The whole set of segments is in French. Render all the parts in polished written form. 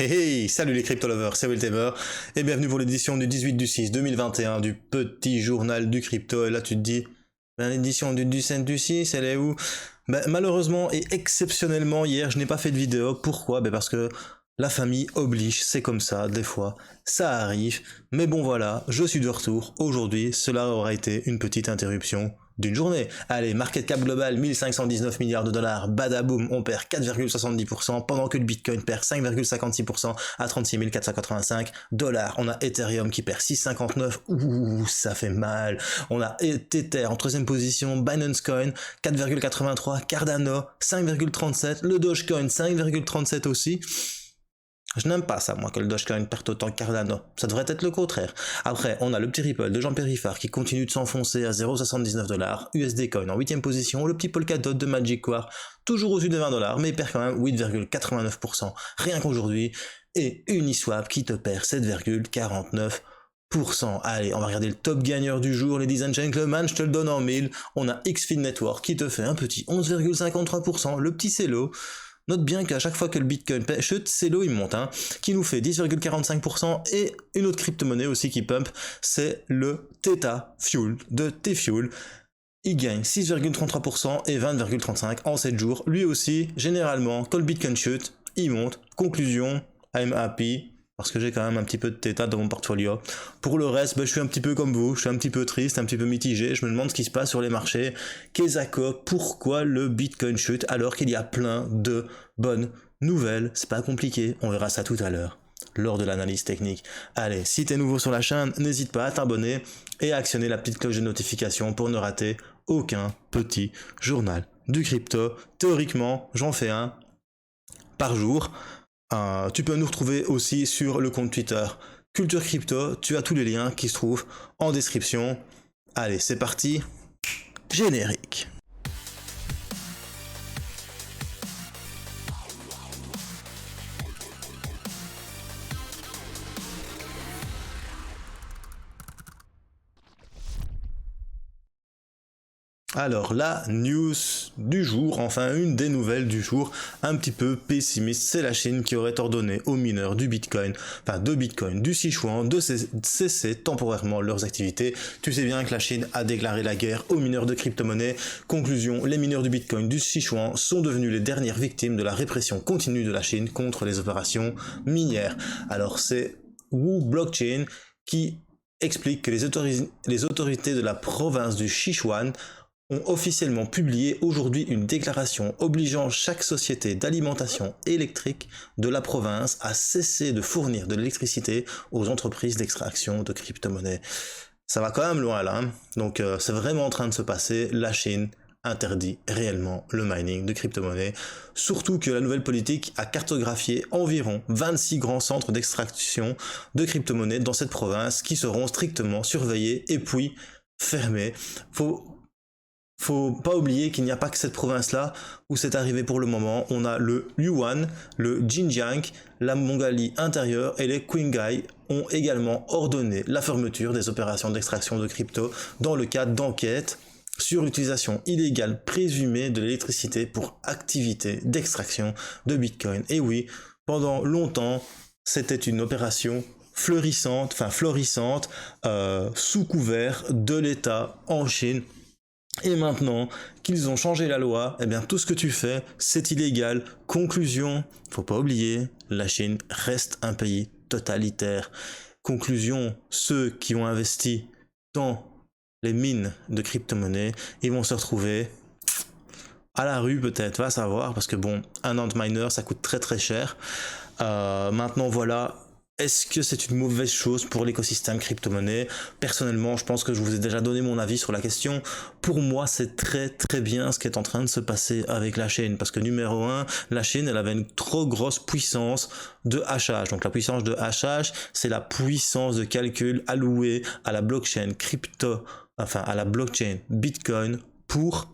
Hey, hey, salut les crypto lovers, c'est Wiltamer et bienvenue pour l'édition du 18 du 6 2021 du petit journal du crypto. Et là tu te dis, l'édition du 17 du 6, elle est où? Malheureusement et exceptionnellement hier je n'ai pas fait de vidéo. Pourquoi? Parce que la famille oblige, c'est comme ça, des fois, ça arrive. Mais bon voilà, je suis de retour. Aujourd'hui, cela aura été une petite interruption d'une journée. Allez, market cap global, 1519 milliards de dollars, badaboum, on perd 4,70%, pendant que le Bitcoin perd 5,56% à 36 485 dollars. On a Ethereum qui perd 6,59, ouh, ça fait mal. On a Tether en troisième position, Binance Coin, 4,83, Cardano, 5,37, le Dogecoin, 5,37 aussi. Je n'aime pas ça, moi, que le Dogecoin perde autant que Cardano. Ça devrait être le contraire. Après, on a le petit Ripple de Jean Périfard qui continue de s'enfoncer à 0,79 $, USD Coin en 8ème position, le petit Polkadot de Magic War, toujours au-dessus de 20 $, mais il perd quand même 8,89%, rien qu'aujourd'hui, et Uniswap qui te perd 7,49%. Allez, on va regarder le top gagneur du jour, ladies and gentlemen, je te le donne en 1000. On a Xfin Network qui te fait un petit 11,53%, le petit Celo. Note bien qu'à chaque fois que le Bitcoin chute, Celo il monte, qui nous fait 10,45%, et une autre crypto-monnaie aussi qui pump, c'est le Theta Fuel de T-Fuel. Il gagne 6,33% et 20,35% en 7 jours. Lui aussi, généralement, quand le Bitcoin chute, il monte. Conclusion, I'm happy, parce que j'ai quand même un petit peu de Theta dans mon portfolio. Pour le reste, je suis un petit peu comme vous, je suis un petit peu triste, un petit peu mitigé, je me demande ce qui se passe sur les marchés. Kezako, pourquoi le Bitcoin chute alors qu'il y a plein de bonnes nouvelles? C'est pas compliqué, on verra ça tout à l'heure, lors de l'analyse technique. Allez, si t'es nouveau sur la chaîne, n'hésite pas à t'abonner et à actionner la petite cloche de notification pour ne rater aucun petit journal du crypto. Théoriquement, j'en fais un par jour. Tu peux nous retrouver aussi sur le compte Twitter Culture Crypto, tu as tous les liens qui se trouvent en description. Allez, c'est parti, générique. Alors la news du jour, enfin une des nouvelles du jour, un petit peu pessimiste, c'est la Chine qui aurait ordonné aux mineurs du Bitcoin, du Sichuan, de cesser temporairement leurs activités. Tu sais bien que la Chine a déclaré la guerre aux mineurs de crypto-monnaies. Conclusion, les mineurs du Bitcoin du Sichuan sont devenus les dernières victimes de la répression continue de la Chine contre les opérations minières. Alors c'est Wu Blockchain qui explique que les autorités de la province du Sichuan ont officiellement publié aujourd'hui une déclaration obligeant chaque société d'alimentation électrique de la province à cesser de fournir de l'électricité aux entreprises d'extraction de crypto-monnaies. Ça va quand même loin là, donc c'est vraiment en train de se passer. La Chine interdit réellement le mining de crypto-monnaies, surtout que la nouvelle politique a cartographié environ 26 grands centres d'extraction de crypto-monnaies dans cette province qui seront strictement surveillés et puis fermés. Faut pas oublier qu'il n'y a pas que cette province-là où c'est arrivé pour le moment. On a le Yunnan, le Xinjiang, la Mongolie intérieure et les Qinghai ont également ordonné la fermeture des opérations d'extraction de crypto dans le cadre d'enquêtes sur l'utilisation illégale présumée de l'électricité pour activité d'extraction de Bitcoin. Et oui, pendant longtemps, c'était une opération florissante, sous couvert de l'État en Chine. Et maintenant qu'ils ont changé la loi, tout ce que tu fais, c'est illégal. Conclusion, faut pas oublier, la Chine reste un pays totalitaire. Conclusion, ceux qui ont investi dans les mines de crypto-monnaies, ils vont se retrouver à la rue peut-être, va savoir, parce que bon, un Antminer, ça coûte très très cher. Maintenant voilà. Est-ce que c'est une mauvaise chose pour l'écosystème crypto-monnaie? Personnellement, je pense que je vous ai déjà donné mon avis sur la question. Pour moi, c'est très très bien ce qui est en train de se passer avec la Chine. Parce que numéro 1, la Chine, elle avait une trop grosse puissance de hachage. Donc la puissance de hachage, c'est la puissance de calcul allouée à la blockchain à la blockchain Bitcoin pour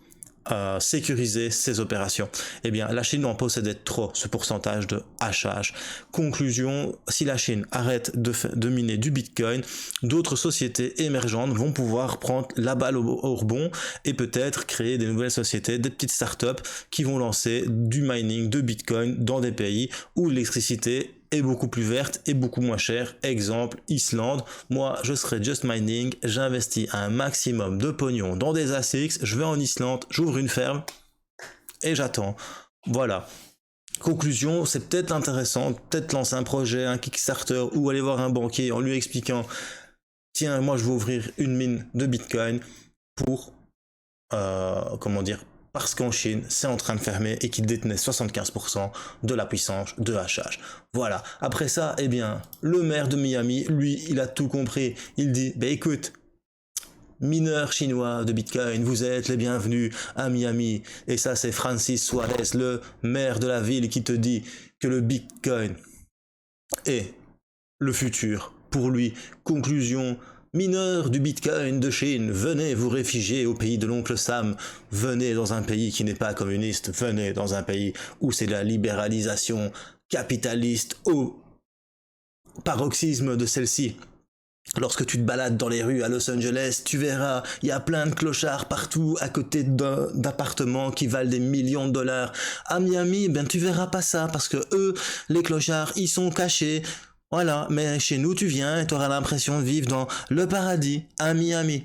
sécuriser ses opérations. La Chine en possédait trop, ce pourcentage de hachage. Conclusion, si la Chine arrête de miner du Bitcoin, d'autres sociétés émergentes vont pouvoir prendre la balle au rebond et peut-être créer des nouvelles sociétés, des petites startups qui vont lancer du mining de Bitcoin dans des pays où l'électricité est beaucoup plus verte et beaucoup moins chère. Exemple, Islande. Moi, je serais just mining, j'investis un maximum de pognon dans des ASICs, je vais en Islande, j'ouvre une ferme et j'attends. Voilà. Conclusion, c'est peut-être intéressant, peut-être lancer un projet, un Kickstarter, ou aller voir un banquier en lui expliquant tiens, moi je veux ouvrir une mine de Bitcoin pour, parce qu'en Chine, c'est en train de fermer et qu'il détenait 75% de la puissance de hachage. Voilà. Après ça, eh bien, le maire de Miami, lui, il a tout compris. Il dit, écoute, mineurs chinois de Bitcoin, vous êtes les bienvenus à Miami. Et ça, c'est Francis Suarez, le maire de la ville, qui te dit que le Bitcoin est le futur pour lui. Conclusion, mineurs du Bitcoin de Chine, venez vous réfugier au pays de l'oncle Sam, venez dans un pays qui n'est pas communiste, venez dans un pays où c'est la libéralisation capitaliste au paroxysme de celle-ci. Lorsque tu te balades dans les rues à Los Angeles, tu verras, il y a plein de clochards partout à côté d'appartements qui valent des millions de dollars. À Miami, tu verras pas ça parce que eux, les clochards, ils sont cachés. Voilà, mais chez nous, tu viens et tu auras l'impression de vivre dans le paradis, à Miami.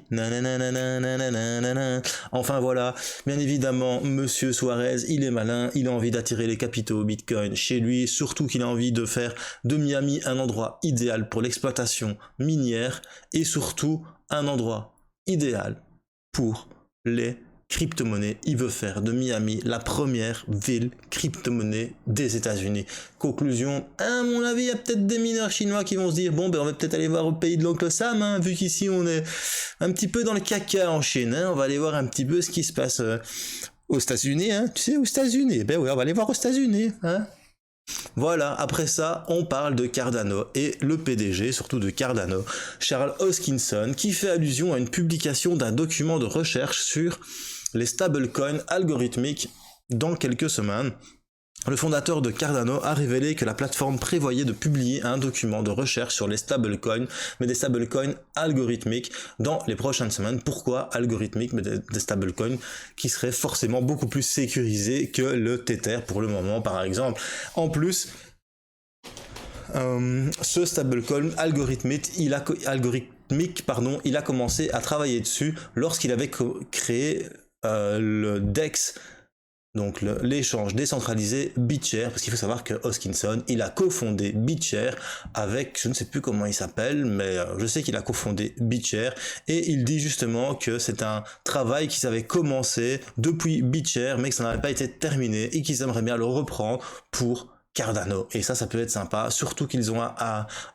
Enfin voilà, bien évidemment, Monsieur Suarez, il est malin, il a envie d'attirer les capitaux Bitcoin chez lui, surtout qu'il a envie de faire de Miami un endroit idéal pour l'exploitation minière et surtout un endroit idéal pour les crypto-monnaie, il veut faire de Miami la première ville crypto-monnaie des États-Unis. Conclusion, à mon avis, il y a peut-être des mineurs chinois qui vont se dire, on va peut-être aller voir au pays de l'oncle Sam, hein, vu qu'ici on est un petit peu dans le caca en Chine, hein, on va aller voir un petit peu ce qui se passe aux États-Unis, hein, tu sais, aux États-Unis, oui, on va aller voir aux États-Unis, hein. Voilà, après ça, on parle de Cardano et le PDG, surtout de Cardano, Charles Hoskinson, qui fait allusion à une publication d'un document de recherche sur les stablecoins algorithmiques dans quelques semaines. Le fondateur de Cardano a révélé que la plateforme prévoyait de publier un document de recherche sur les stablecoins, mais des stablecoins algorithmiques dans les prochaines semaines. Pourquoi algorithmiques, mais des stablecoins qui seraient forcément beaucoup plus sécurisés que le Tether pour le moment, par exemple. En plus, ce stablecoin algorithmique, il a commencé à travailler dessus lorsqu'il avait créé le DEX, donc l'échange décentralisé BitShare, parce qu'il faut savoir que Hoskinson, il a cofondé BitShare avec, je ne sais plus comment il s'appelle, mais je sais qu'il a cofondé BitShare, et il dit justement que c'est un travail qu'ils avaient commencé depuis BitShare, mais que ça n'avait pas été terminé, et qu'ils aimeraient bien le reprendre pour Cardano. Et ça peut être sympa, surtout qu'ils ont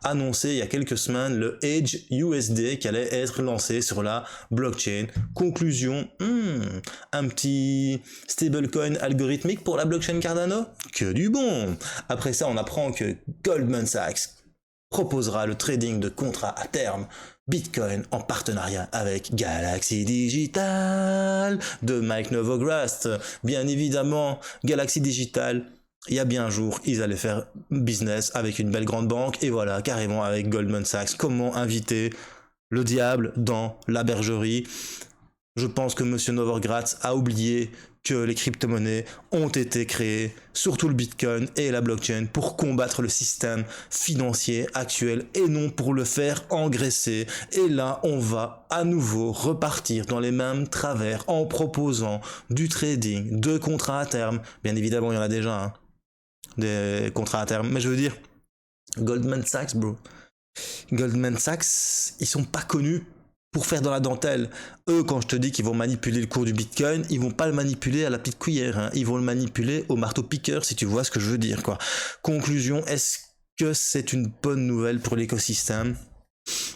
annoncé il y a quelques semaines le Edge USD qui allait être lancé sur la blockchain. Conclusion, un petit stablecoin algorithmique pour la blockchain Cardano? Que du bon! Après ça, on apprend que Goldman Sachs proposera le trading de contrats à terme Bitcoin en partenariat avec Galaxy Digital de Mike Novogratz. Bien évidemment, Galaxy Digital, il y a bien un jour, ils allaient faire business avec une belle grande banque, et voilà, carrément avec Goldman Sachs. Comment inviter le diable dans la bergerie? Je pense que Monsieur Novogratz a oublié que les crypto-monnaies ont été créées, surtout le Bitcoin et la blockchain, pour combattre le système financier actuel et non pour le faire engraisser. Et là, on va à nouveau repartir dans les mêmes travers en proposant du trading, de contrats à terme. Bien évidemment, il y en a déjà, hein, des contrats à terme. Mais je veux dire, Goldman Sachs, bro. Goldman Sachs, ils sont pas connus pour faire dans la dentelle. Eux, quand je te dis qu'ils vont manipuler le cours du Bitcoin, ils vont pas le manipuler à la petite cuillère, hein. Ils vont le manipuler au marteau-piqueur, si tu vois ce que je veux dire, quoi. Conclusion, est-ce que c'est une bonne nouvelle pour l'écosystème?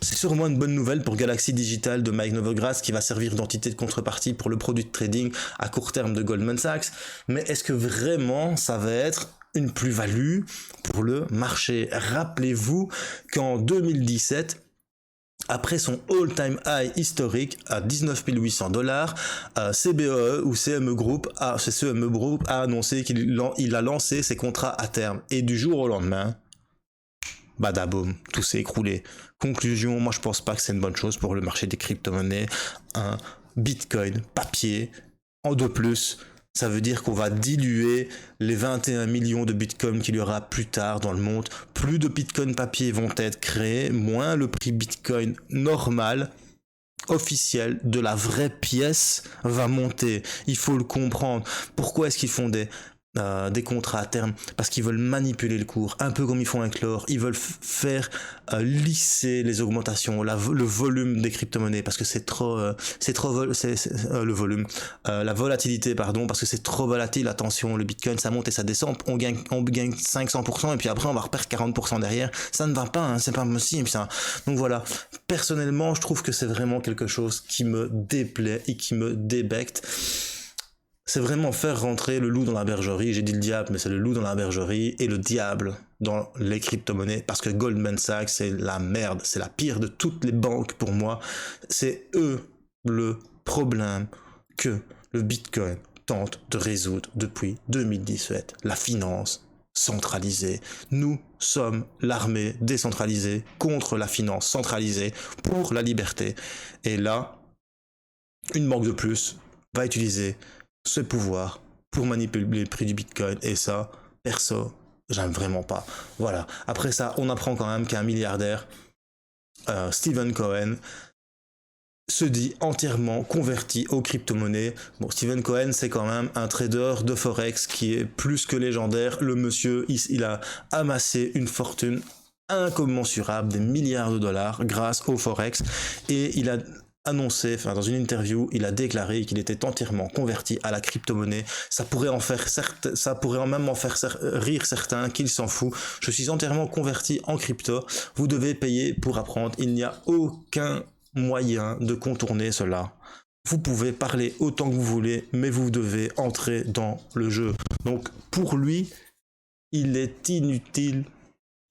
C'est sûrement une bonne nouvelle pour Galaxy Digital de Mike Novogratz, qui va servir d'entité de contrepartie pour le produit de trading à court terme de Goldman Sachs. Mais est-ce que vraiment ça va être une plus-value pour le marché? Rappelez-vous qu'en 2017, après son all-time high historique à 19 800 $, CBOE ou CME Group a annoncé qu'il a lancé ses contrats à terme. Et du jour au lendemain, badaboum, tout s'est écroulé. Conclusion, moi je pense pas que c'est une bonne chose pour le marché des crypto-monnaies. Un Bitcoin papier en 2+, Ça veut dire qu'on va diluer les 21 millions de bitcoins qu'il y aura plus tard dans le monde. Plus de bitcoins papier vont être créés, moins le prix bitcoin normal, officiel, de la vraie pièce va monter. Il faut le comprendre. Pourquoi est-ce qu'ils font des contrats à terme? Parce qu'ils veulent manipuler le cours, un peu comme ils font avec l'or. Ils veulent faire lisser les augmentations, le volume des crypto-monnaies, parce que le volume, la volatilité, pardon, parce que c'est trop volatile. Attention, le bitcoin ça monte et ça descend, on gagne 500% et puis après on va reperdre 40% derrière. Ça ne va pas, hein, c'est pas possible ça. Donc voilà, personnellement je trouve que c'est vraiment quelque chose qui me déplaît et qui me débecte. C'est vraiment faire rentrer le loup dans la bergerie. J'ai dit le diable, mais c'est le loup dans la bergerie et le diable dans les crypto-monnaies, parce que Goldman Sachs, c'est la merde, c'est la pire de toutes les banques pour moi. C'est eux le problème que le Bitcoin tente de résoudre depuis 2017. La finance centralisée. Nous sommes l'armée décentralisée contre la finance centralisée pour la liberté. Et là, une banque de plus va utiliser ce pouvoir pour manipuler le prix du bitcoin, et ça, perso, j'aime vraiment pas. Voilà. Après ça, on apprend quand même qu'un milliardaire, Stephen Cohen, se dit entièrement converti aux crypto-monnaies. Bon, Stephen Cohen, c'est quand même un trader de Forex qui est plus que légendaire. Le monsieur, il a amassé une fortune incommensurable, des milliards de dollars grâce au Forex, et il a annoncé, dans une interview, il a déclaré qu'il était entièrement converti à la crypto-monnaie. Ça pourrait même en faire rire certains, qu'il s'en fout. Je suis entièrement converti en crypto. Vous devez payer pour apprendre. Il n'y a aucun moyen de contourner cela. Vous pouvez parler autant que vous voulez, mais vous devez entrer dans le jeu. Donc, pour lui, il est inutile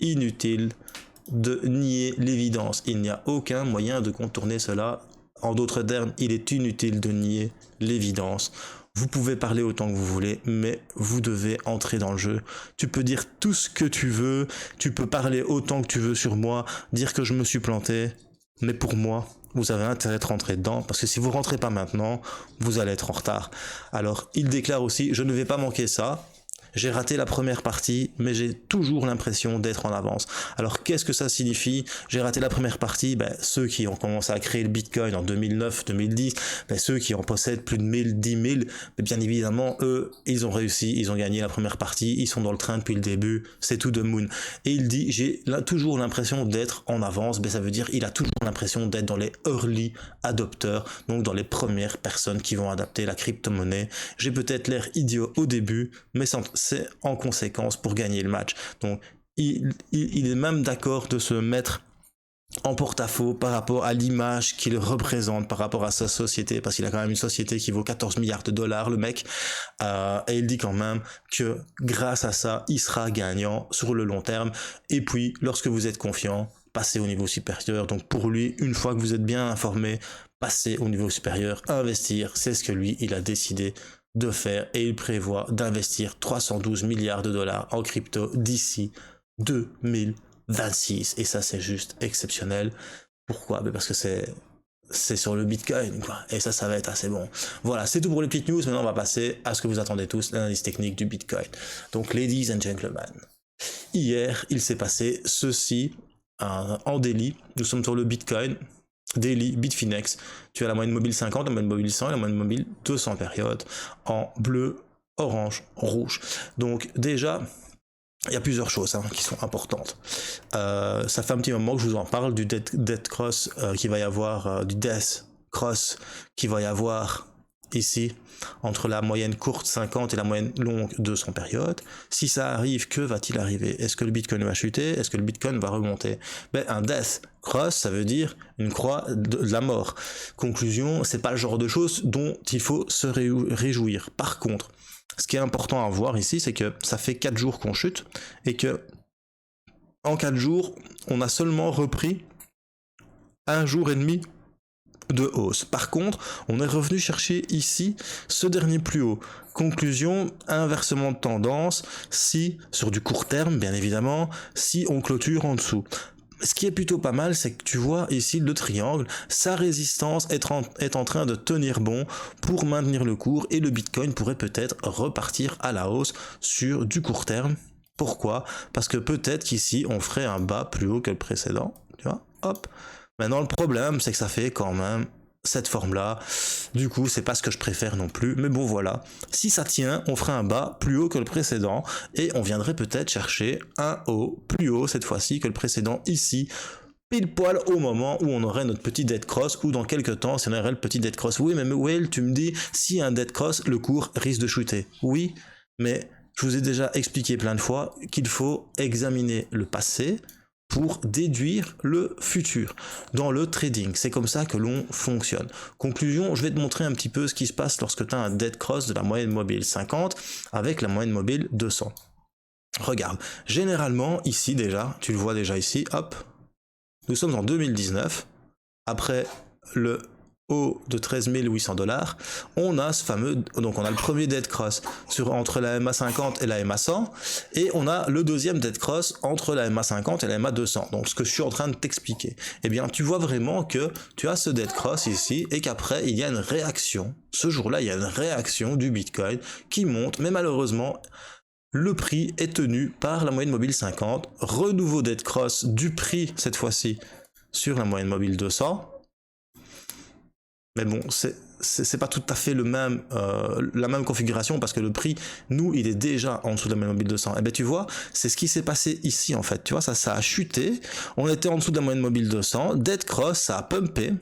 de nier l'évidence. Il n'y a aucun moyen de contourner cela. En d'autres termes, il est inutile de nier l'évidence. Vous pouvez parler autant que vous voulez, mais vous devez entrer dans le jeu. Tu peux dire tout ce que tu veux, tu peux parler autant que tu veux sur moi, dire que je me suis planté, mais pour moi, vous avez intérêt de rentrer dedans, parce que si vous rentrez pas maintenant, vous allez être en retard. Alors, il déclare aussi, je ne vais pas manquer ça. J'ai raté la première partie, mais j'ai toujours l'impression d'être en avance. Alors, qu'est-ce que ça signifie? J'ai raté la première partie, ceux qui ont commencé à créer le Bitcoin en 2009, 2010, ceux qui en possèdent plus de 1000, 10 000, bien évidemment, eux, ils ont réussi, ils ont gagné la première partie, ils sont dans le train depuis le début, c'est tout de moon. Et il dit, j'ai toujours l'impression d'être en avance, ça veut dire il a toujours l'impression d'être dans les early adopters, donc dans les premières personnes qui vont adapter la crypto-monnaie. J'ai peut-être l'air idiot au début, mais c'est en conséquence pour gagner le match. Donc il est même d'accord de se mettre en porte-à-faux par rapport à l'image qu'il représente, par rapport à sa société, parce qu'il a quand même une société qui vaut 14 milliards de dollars, le mec, et il dit quand même que grâce à ça, il sera gagnant sur le long terme. Et puis, lorsque vous êtes confiant, passez au niveau supérieur. Donc pour lui, une fois que vous êtes bien informé, passez au niveau supérieur, investir, c'est ce que lui, il a décidé de faire, et il prévoit d'investir 312 milliards de dollars en crypto d'ici 2026, et ça c'est juste exceptionnel. Pourquoi? Parce que c'est sur le Bitcoin, quoi. Et ça va être assez bon. Voilà, c'est tout pour les petites news. Maintenant on va passer à ce que vous attendez tous, l'analyse technique du Bitcoin. Donc ladies and gentlemen, hier il s'est passé ceci en daily. Nous sommes sur le Bitcoin Daily, Bitfinex, tu as la moyenne mobile 50, la moyenne mobile 100 et la moyenne mobile 200 périodes en bleu, orange, rouge. Donc déjà, il y a plusieurs choses qui sont importantes. Ça fait un petit moment que je vous en parle du Death Cross qui va y avoir, du Death Cross qui va y avoir ici, entre la moyenne courte 50 et la moyenne longue 200 périodes. Si ça arrive, que va-t-il arriver? Est-ce que le Bitcoin va chuter? Est-ce que le Bitcoin va remonter? Un Death Cross, ça veut dire une croix de la mort. Conclusion, c'est pas le genre de choses dont il faut se réjouir. Par contre, ce qui est important à voir ici, c'est que ça fait 4 jours qu'on chute, et que en 4 jours, on a seulement repris 1 jour et demi de hausse. Par contre, on est revenu chercher ici ce dernier plus haut. Conclusion, inversement de tendance, si, sur du court terme, bien évidemment, si on clôture en dessous. ce qui est plutôt pas mal, c'est que tu vois ici le triangle, sa résistance est en train de tenir bon pour maintenir le cours et le Bitcoin pourrait peut-être repartir à la hausse sur du court terme. Pourquoi? Parce que peut-être qu'ici on ferait un bas plus haut que le précédent, tu vois, hop. Maintenant le problème c'est que ça fait quand même cette forme-là, du coup c'est pas ce que je préfère non plus, mais bon voilà, si ça tient, on ferait un bas plus haut que le précédent, et on viendrait peut-être chercher un haut plus haut cette fois-ci que le précédent ici, pile poil au moment où on aurait notre petit dead cross, ou dans quelques temps si on aurait le petit dead cross. Oui mais Will, tu me dis, si un dead cross, le cours risque de shooter. Oui, mais je vous ai déjà expliqué plein de fois qu'il faut examiner le passé, pour déduire le futur dans le trading. C'est comme ça que l'on fonctionne. Conclusion, je vais te montrer un petit peu ce qui se passe lorsque tu as un dead cross de la moyenne mobile 50 avec la moyenne mobile 200. Regarde, généralement ici déjà, tu le vois déjà ici, hop, nous sommes en 2019, après le haut de 13 800$, on a ce fameux, donc on a le premier dead cross entre la MA50 et la MA100, et on a le deuxième dead cross entre la MA50 et la MA200. Donc ce que je suis en train de t'expliquer, eh bien tu vois vraiment que tu as ce dead cross ici, et qu'après il y a une réaction, ce jour-là il y a une réaction du Bitcoin qui monte, mais malheureusement le prix est tenu par la moyenne mobile 50, renouveau dead cross du prix cette fois-ci sur la moyenne mobile 200. Mais bon, c'est pas tout à fait la même configuration parce que le prix, nous, il est déjà en dessous de la moyenne mobile 200. Et bien tu vois, c'est ce qui s'est passé ici en fait. Tu vois, ça a chuté. On était en dessous de la moyenne mobile 200. Dead cross, ça a pumpé.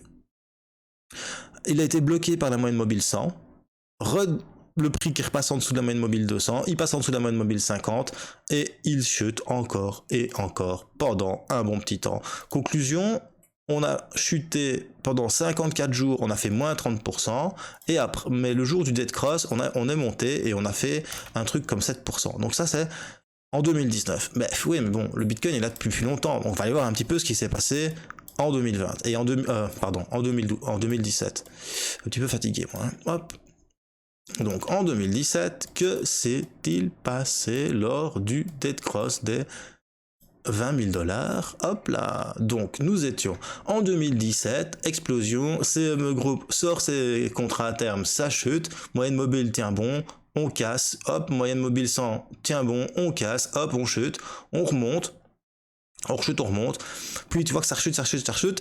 Il a été bloqué par la moyenne mobile 100. Le prix qui repasse en dessous de la moyenne mobile 200, il passe en dessous de la moyenne mobile 50 et il chute encore et encore pendant un bon petit temps. Conclusion, on a chuté pendant 54 jours, on a fait moins 30%, et après, mais le jour du dead cross, on est monté et on a fait un truc comme 7%. Donc ça c'est en 2019. Mais oui, mais bon, le Bitcoin est là depuis plus longtemps. On va aller voir un petit peu ce qui s'est passé en 2020 et en 2017. Un petit peu fatigué moi. Hein. Hop. Donc en 2017, que s'est-il passé lors du dead cross des 20 000$? Hop là. Donc nous étions en 2017, explosion, CME Group sort ses contrats à terme, ça chute, moyenne mobile tient bon, on casse, hop, moyenne mobile 100 tient bon, on casse, hop, on chute, on remonte, on rechute, on remonte, puis tu vois que ça rechute,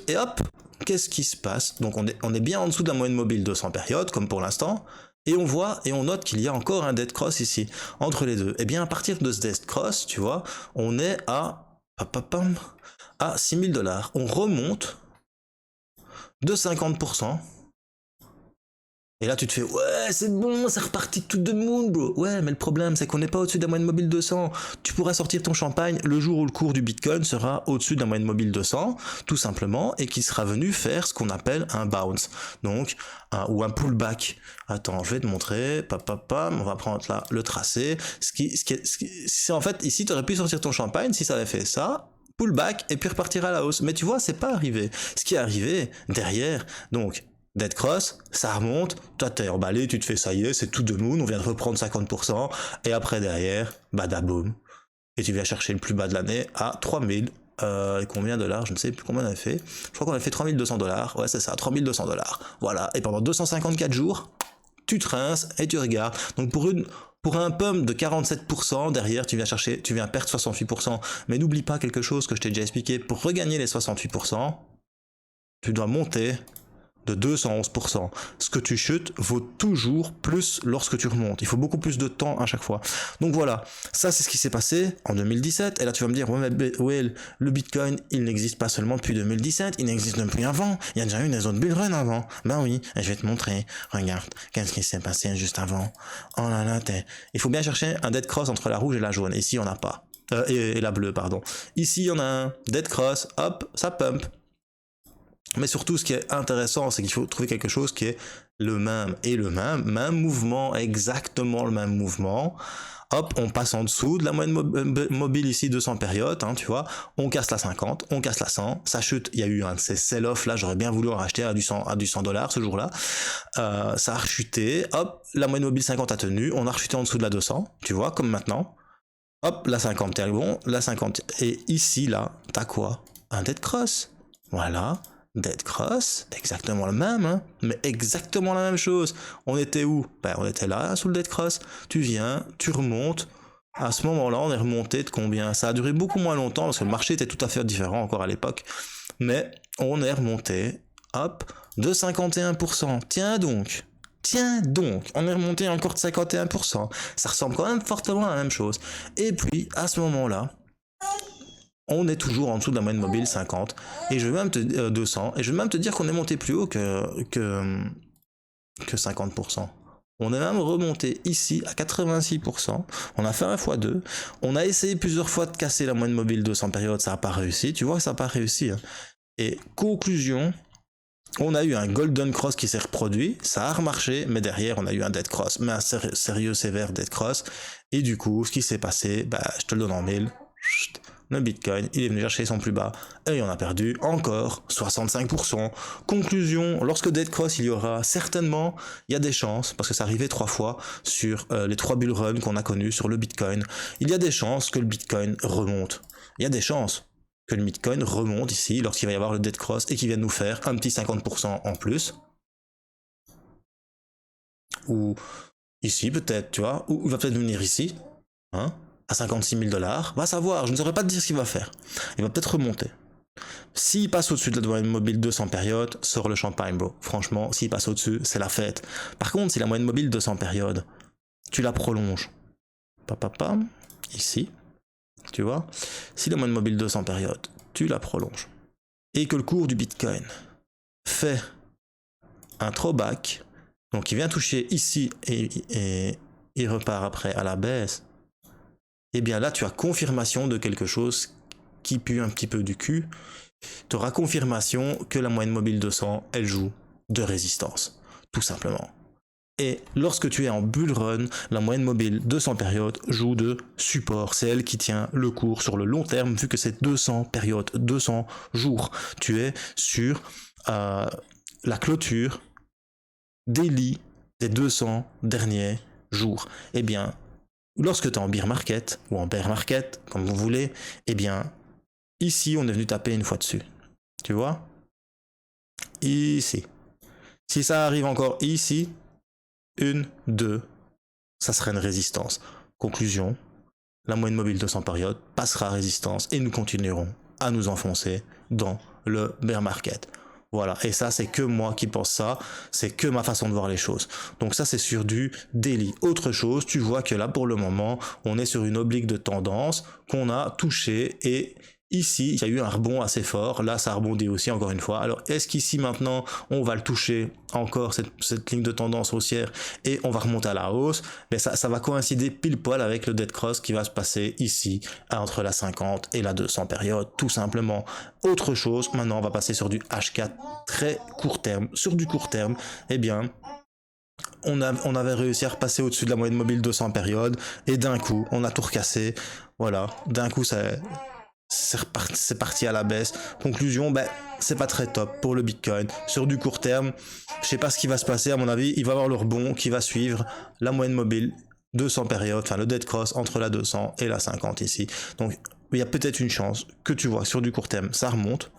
et hop, qu'est-ce qui se passe? Donc on est bien en dessous de la moyenne mobile 200 périodes, comme pour l'instant, et on voit et on note qu'il y a encore un dead cross ici, entre les deux. Et bien à partir de ce dead cross, tu vois, on est à 6 000$. On remonte de 50%. Et là tu te fais ouais c'est bon, c'est reparti tout de moon bro. Ouais mais le problème c'est qu'on n'est pas au-dessus de la moyenne mobile 200. Tu pourras sortir ton champagne le jour où le cours du Bitcoin sera au-dessus de la moyenne mobile 200 tout simplement, et qui sera venu faire ce qu'on appelle un bounce, donc ou un pullback. Attends, je vais te montrer, on va prendre là le tracé. C'est en fait ici tu aurais pu sortir ton champagne si ça avait fait ça, pullback, et puis repartir à la hausse. Mais tu vois, c'est pas arrivé. Ce qui est arrivé derrière, donc dead cross, ça remonte, toi t'es emballé, tu te fais ça y est, c'est tout de moon, on vient de reprendre 50%, et après derrière, badaboum. Et tu viens chercher le plus bas de l'année à 3000, combien de dollars, je ne sais plus combien on a fait. Je crois qu'on a fait 3200$, ouais c'est ça, 3200$. Voilà, et pendant 254 jours, tu te rinces et tu regardes. Donc pour un pump de 47%, derrière tu viens perdre 68%. Mais n'oublie pas quelque chose que je t'ai déjà expliqué, pour regagner les 68%, tu dois monter de 211%. Ce que tu chutes vaut toujours plus lorsque tu remontes. Il faut beaucoup plus de temps à chaque fois. Donc voilà, ça c'est ce qui s'est passé en 2017. Et là tu vas me dire, ouais, mais le Bitcoin, il n'existe pas seulement depuis 2017, il n'existe même plus avant. Il y a déjà eu des autres bull run avant. Ben oui, et je vais te montrer. Regarde, qu'est-ce qui s'est passé juste avant. Oh là là, il faut bien chercher un dead cross entre la rouge et la jaune. Ici, il n'y en a pas. Et la bleue, pardon. Ici, il y en a un dead cross, hop, ça pump. Mais surtout, ce qui est intéressant, c'est qu'il faut trouver quelque chose qui est le même mouvement, exactement le même mouvement. Hop, on passe en dessous de la moyenne mobile ici, 200 périodes, hein, tu vois. On casse la 50, on casse la 100, ça chute. Il y a eu un de ces sell-off là, j'aurais bien voulu en racheter à du 100$ ce jour-là. Ça a rechuté, hop, la moyenne mobile 50 a tenu, on a rechuté en dessous de la 200, tu vois, comme maintenant. Hop, la 50 est bon, la 50. Et ici, là, t'as quoi? un dead cross. Voilà, dead cross, exactement le même, hein, mais exactement la même chose. On était où? Ben, on était là, sous le dead cross. Tu viens, tu remontes. À ce moment-là, on est remonté de combien? Ça a duré beaucoup moins longtemps, parce que le marché était tout à fait différent encore à l'époque. Mais on est remonté, hop, de 51%. Tiens donc, on est remonté encore de 51%. Ça ressemble quand même fortement à la même chose. Et puis, à ce moment-là, on est toujours en dessous de la moyenne mobile 50, et je vais même 200, et je vais même te dire qu'on est monté plus haut que 50%. On est même remonté ici à 86%, on a fait un x2, on a essayé plusieurs fois de casser la moyenne mobile 200 périodes, ça n'a pas réussi, tu vois que ça n'a pas réussi. Hein. Et conclusion, on a eu un golden cross qui s'est reproduit, ça a remarché, mais derrière on a eu un dead cross, mais un sérieux sévère dead cross, et du coup ce qui s'est passé, bah, je te le donne en mille, le Bitcoin, il est venu chercher son plus bas, et on a perdu encore 65%. Conclusion, lorsque dead cross il y aura, certainement, il y a des chances, parce que ça arrivait 3 fois sur les 3 bull runs qu'on a connus sur le Bitcoin, il y a des chances que le Bitcoin remonte. Il y a des chances que le Bitcoin remonte ici, lorsqu'il va y avoir le dead cross, et qu'il vienne nous faire un petit 50% en plus. Ou ici peut-être, tu vois, ou il va peut-être venir ici, hein, à 56 000 $, va savoir, je ne saurais pas te dire ce qu'il va faire. Il va peut-être remonter. S'il passe au-dessus de la moyenne mobile 200 périodes, sort le champagne, bro. Franchement, s'il passe au-dessus, c'est la fête. Par contre, si la moyenne mobile 200 périodes, tu la prolonges, pam, ici, tu vois, si la moyenne mobile 200 périodes, tu la prolonges, et que le cours du Bitcoin fait un throwback, donc il vient toucher ici et il repart après à la baisse, et bien là tu as confirmation de quelque chose qui pue un petit peu du cul. Tu auras confirmation que la moyenne mobile 200 elle joue de résistance, tout simplement. Et lorsque tu es en bull run, la moyenne mobile 200 périodes joue de support. C'est elle qui tient le cours sur le long terme, vu que c'est 200 périodes, 200 jours. Tu es sur la clôture daily des 200 derniers jours. Eh bien, lorsque tu es en bear market, ou en bear market, comme vous voulez, eh bien, ici, on est venu taper une fois dessus. Tu vois? Ici. Si ça arrive encore ici, 1, 2, ça serait une résistance. Conclusion, la moyenne mobile 200 périodes passera résistance et nous continuerons à nous enfoncer dans le bear market. Voilà, et ça c'est que moi qui pense ça, c'est que ma façon de voir les choses. Donc ça c'est sur du daily. Autre chose, tu vois que là pour le moment, on est sur une oblique de tendance qu'on a touché et ici, il y a eu un rebond assez fort. Là, ça a rebondi aussi, encore une fois. Alors, est-ce qu'ici, maintenant, on va le toucher encore, cette ligne de tendance haussière, et on va remonter à la hausse? Mais ça va coïncider pile poil avec le dead cross qui va se passer ici, entre la 50 et la 200 période, tout simplement. Autre chose, maintenant, on va passer sur du H4 très court terme. Sur du court terme, eh bien, on avait réussi à repasser au-dessus de la moyenne mobile 200 période, et d'un coup, on a tout recassé. Voilà, d'un coup, c'est parti à la baisse. Conclusion, c'est pas très top pour le Bitcoin. Sur du court terme, je sais pas ce qui va se passer. À mon avis, il va y avoir le rebond qui va suivre la moyenne mobile 200 périodes, enfin le dead cross entre la 200 et la 50 ici. Donc, il y a peut-être une chance que tu vois sur du court terme, ça remonte.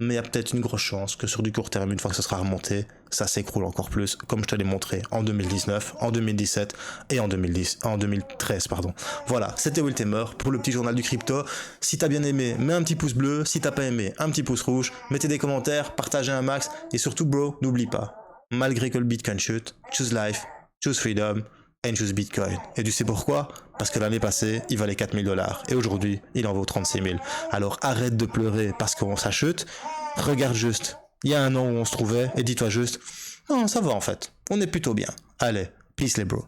Mais il y a peut-être une grosse chance que sur du court terme, une fois que ce sera remonté, ça s'écroule encore plus, comme je te l'ai montré en 2019, en 2017 et en 2013, pardon. Voilà, c'était Will Tamer pour le petit journal du crypto. Si t'as bien aimé, mets un petit pouce bleu. Si t'as pas aimé, un petit pouce rouge. Mettez des commentaires, partagez un max. Et surtout, bro, n'oublie pas, malgré que le Bitcoin chute, choose life, choose freedom, and choose Bitcoin. Et tu sais pourquoi? Parce que l'année passée, il valait 4 000 $. Et aujourd'hui, il en vaut 36 000. Alors arrête de pleurer parce qu'on s'achète. Regarde juste. Il y a un an où on se trouvait et dis-toi juste, non, ça va en fait. On est plutôt bien. Allez, peace les bros.